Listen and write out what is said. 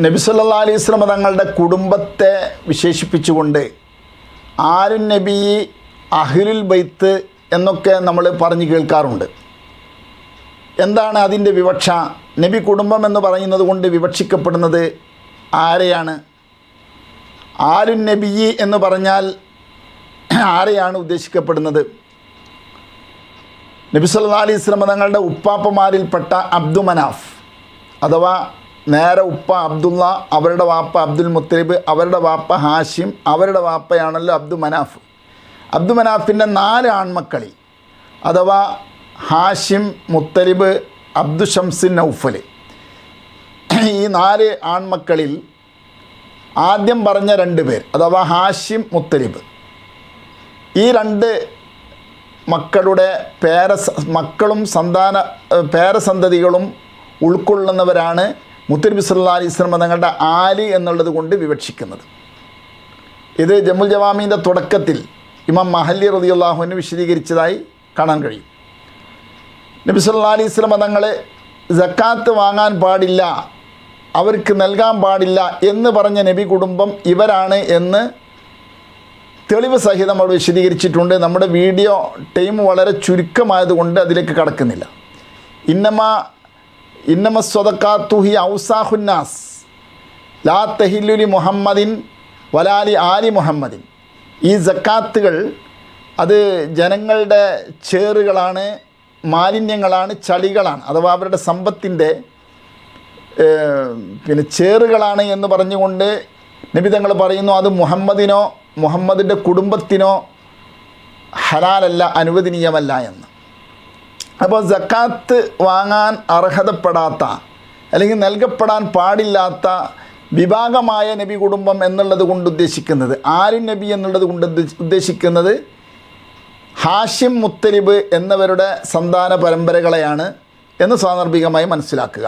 നബി സല്ലല്ലാഹു അലൈഹി വസല്ലം തങ്ങളുടെ കുടുംബത്തെ വിശേഷിപ്പിച്ചുകൊണ്ട് ആലുൻ നബി, അഹ്ലുൽ ബൈത്ത് എന്നൊക്കെ നമ്മൾ പറഞ്ഞു കേൾക്കാറുണ്ട്. എന്താണ് അതിൻ്റെ വിവക്ഷ? നബി കുടുംബം എന്ന് പറയുന്നത് കൊണ്ട് വിവക്ഷിക്കപ്പെടുന്നത് ആരെയാണ്? ആലുൻ നബി എന്ന് പറഞ്ഞാൽ ആരെയാണ് ഉദ്ദേശിക്കപ്പെടുന്നത്? നബി സല്ലല്ലാഹു അലൈഹി വസല്ലം തങ്ങളുടെ ഉപ്പാപ്പമാരിൽപ്പെട്ട അബ്ദു മനാഫ് അഥവാ നേരെ ഉപ്പ അബ്ദുള്ള, അവരുടെ വാപ്പ അബ്ദുൽ മുത്തലിബ്, അവരുടെ വാപ്പ ഹാഷിം, അവരുടെ വാപ്പയാണല്ലോ അബ്ദു മനാഫ്. അബ്ദു മനാഫിൻ്റെ 4 ആൺമക്കളിൽ അഥവാ ഹാഷിം, മുത്തലിബ്, അബ്ദു ഷംസ്, നൗഫൽ, ഈ 4 ആൺമക്കളിൽ ആദ്യം പറഞ്ഞ 2 പേർ അഥവാ ഹാഷിം, മുത്തലിബ്, ഈ 2 മക്കളുടെ മക്കളും പേരസന്തതികളും ഉൾക്കൊള്ളുന്നവരാണ് മുത്തനബി സല്ലല്ലാഹു അലൈഹി വസല്ലം തങ്ങളുടെ ആലി എന്നുള്ളത് കൊണ്ട് വിവക്ഷിക്കുന്നത്. ഇത് ജമുൽ ജവാമീൻ്റെ തുടക്കത്തിൽ ഇമാം മഹല്ലി റളിയല്ലാഹു അൻഹു വിശദീകരിച്ചതായി കാണാൻ കഴിയും. നബി സല്ലല്ലാഹു അലൈഹി വസല്ലം തങ്ങൾ സക്കാത്ത് വാങ്ങാൻ പാടില്ല, അവർക്ക് നൽകാൻ പാടില്ല എന്ന് പറഞ്ഞ നബി കുടുംബം ഇവരാണ് എന്ന് തെളിവ് സഹിതം അവിടെ വിശദീകരിച്ചിട്ടുണ്ട്. നമ്മുടെ വീഡിയോ ടൈം വളരെ ചുരുക്കമായതുകൊണ്ട് അതിലേക്ക് കടക്കുന്നില്ല. ഇന്നമ സ്വദഖാത്തു ഹി ഔസാഖുന്നാസ് ലാ തഹില്ലുലി മുഹമ്മദിൻ വലാലി ആലി മുഹമ്മദിൻ. ഈ സക്കാത്തുകൾ അത് ജനങ്ങളുടെ ചേറുകളാണ്, മാലിന്യങ്ങളാണ്, ചളികളാണ്, അഥവാ അവരുടെ സമ്പത്തിൻ്റെ ചേറുകളാണ് എന്ന് പറഞ്ഞുകൊണ്ട് നബി തങ്ങൾ പറയുന്നു അത് മുഹമ്മദിനോ മുഹമ്മദിൻ്റെ കുടുംബത്തിനോ ഹലാലല്ല, അനുവദനീയമല്ല എന്ന്. അപ്പോൾ സക്കാത്ത് വാങ്ങാൻ അർഹതപ്പെടാത്ത അല്ലെങ്കിൽ നൽകപ്പെടാൻ പാടില്ലാത്ത വിഭാഗമായ നബി കുടുംബം എന്നുള്ളത് കൊണ്ട് ഉദ്ദേശിക്കുന്നത്, ആലുൻ നബി എന്നുള്ളത് കൊണ്ട് ഉദ്ദേശിക്കുന്നത് ഹാഷിം, മുത്തലിബ് എന്നിവരുടെ സന്താന പരമ്പരകളെയാണ് എന്ന് സാന്ദർഭികമായി മനസ്സിലാക്കുക.